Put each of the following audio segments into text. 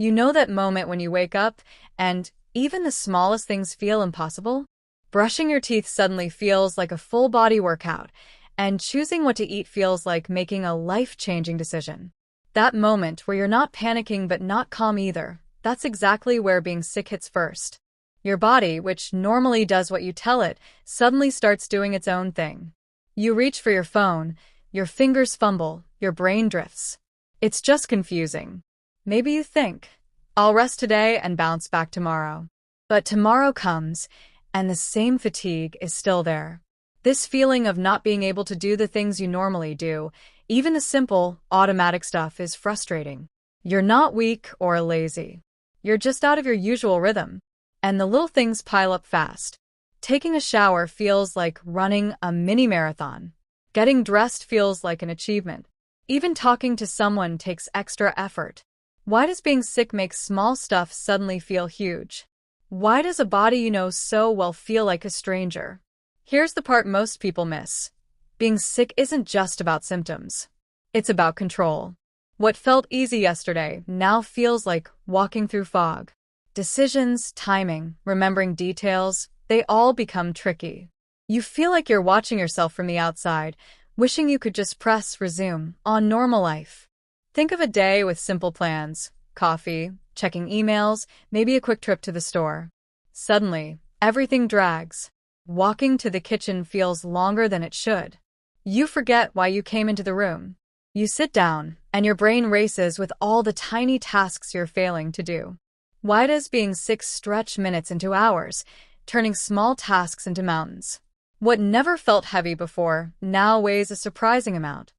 You know that moment when you wake up and even the smallest things feel impossible? Brushing your teeth suddenly feels like a full-body workout, and choosing what to eat feels like making a life-changing decision. That moment where you're not panicking but not calm either, that's exactly where being sick hits first. Your body, which normally does what you tell it, suddenly starts doing its own thing. You reach for your phone, your fingers fumble, your brain drifts. It's just confusing. Maybe you think, I'll rest today and bounce back tomorrow. But tomorrow comes, and the same fatigue is still there. This feeling of not being able to do the things you normally do, even the simple, automatic stuff, is frustrating. You're not weak or lazy. You're just out of your usual rhythm. And the little things pile up fast. Taking a shower feels like running a mini marathon. Getting dressed feels like an achievement. Even talking to someone takes extra effort. Why does being sick make small stuff suddenly feel huge? Why does a body you know so well feel like a stranger? Here's the part most people miss. Being sick isn't just about symptoms. It's about control. What felt easy yesterday now feels like walking through fog. Decisions, timing, remembering details, they all become tricky. You feel like you're watching yourself from the outside, wishing you could just press resume on normal life. Think of a day with simple plans: coffee, checking emails, maybe a quick trip to the store. Suddenly, everything drags. Walking to the kitchen feels longer than it should. You forget why you came into the room. You sit down, and your brain races with all the tiny tasks you're failing to do. Why does being sick stretch minutes into hours, turning small tasks into mountains? What never felt heavy before now weighs a surprising amount.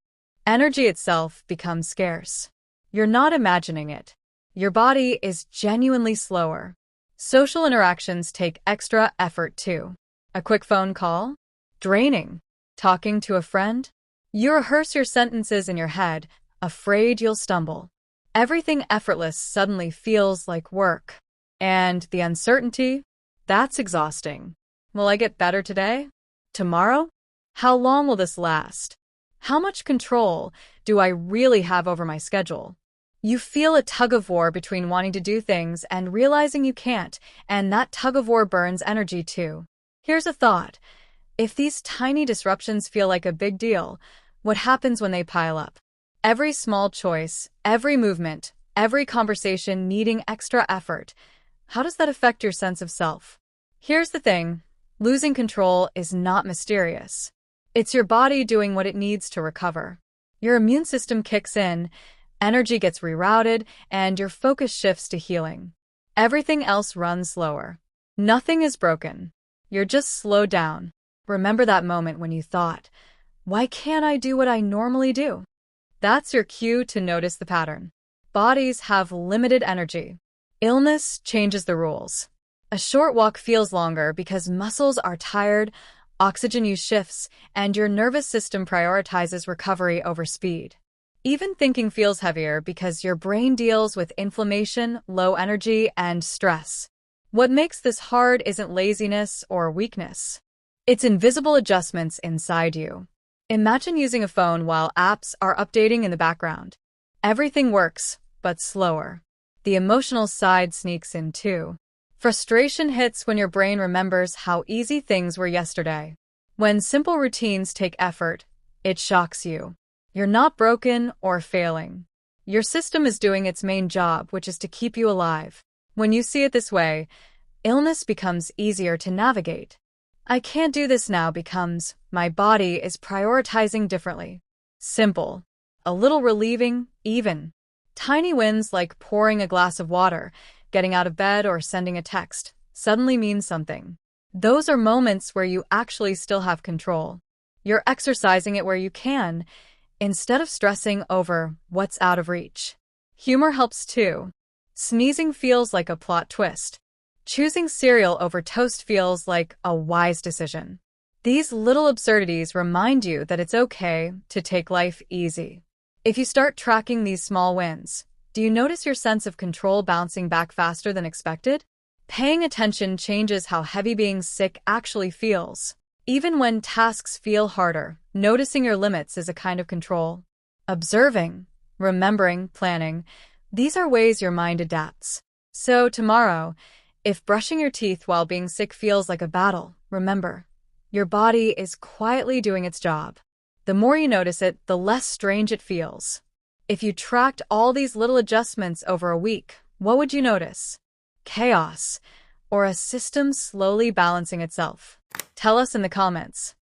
Energy itself becomes scarce. You're not imagining it. Your body is genuinely slower. Social interactions take extra effort too. A quick phone call? Draining. Talking to a friend? You rehearse your sentences in your head, afraid you'll stumble. Everything effortless suddenly feels like work. And the uncertainty? That's exhausting. Will I get better today? Tomorrow? How long will this last? How much control do I really have over my schedule? You feel a tug-of-war between wanting to do things and realizing you can't, and that tug-of-war burns energy too. Here's a thought. If these tiny disruptions feel like a big deal, what happens when they pile up? Every small choice, every movement, every conversation needing extra effort. How does that affect your sense of self? Here's the thing. Losing control is not mysterious. It's your body doing what it needs to recover. Your immune system kicks in, energy gets rerouted, and your focus shifts to healing. Everything else runs slower. Nothing is broken. You're just slowed down. Remember that moment when you thought, why can't I do what I normally do? That's your cue to notice the pattern. Bodies have limited energy. Illness changes the rules. A short walk feels longer because muscles are tired, oxygen use shifts, and your nervous system prioritizes recovery over speed. Even thinking feels heavier because your brain deals with inflammation, low energy, and stress. What makes this hard isn't laziness or weakness. It's invisible adjustments inside you. Imagine using a phone while apps are updating in the background. Everything works, but slower. The emotional side sneaks in too. Frustration hits when your brain remembers how easy things were yesterday. When simple routines take effort, it shocks you. You're not broken or failing. Your system is doing its main job, which is to keep you alive. When you see it this way, illness becomes easier to navigate. I can't do this now becomes, my body is prioritizing differently. Simple. A little relieving, even. Tiny wins like pouring a glass of water, getting out of bed, or sending a text suddenly mean something. Those are moments where you actually still have control. You're exercising it where you can, instead of stressing over what's out of reach. Humor helps too. Sneezing feels like a plot twist. Choosing cereal over toast feels like a wise decision. These little absurdities remind you that it's okay to take life easy. If you start tracking these small wins, do you notice your sense of control bouncing back faster than expected? Paying attention changes how heavy being sick actually feels. Even when tasks feel harder, noticing your limits is a kind of control. Observing, remembering, planning. These are ways your mind adapts. So tomorrow, if brushing your teeth while being sick feels like a battle, remember, your body is quietly doing its job. The more you notice it, the less strange it feels. If you tracked all these little adjustments over a week, what would you notice? Chaos, or a system slowly balancing itself? Tell us in the comments.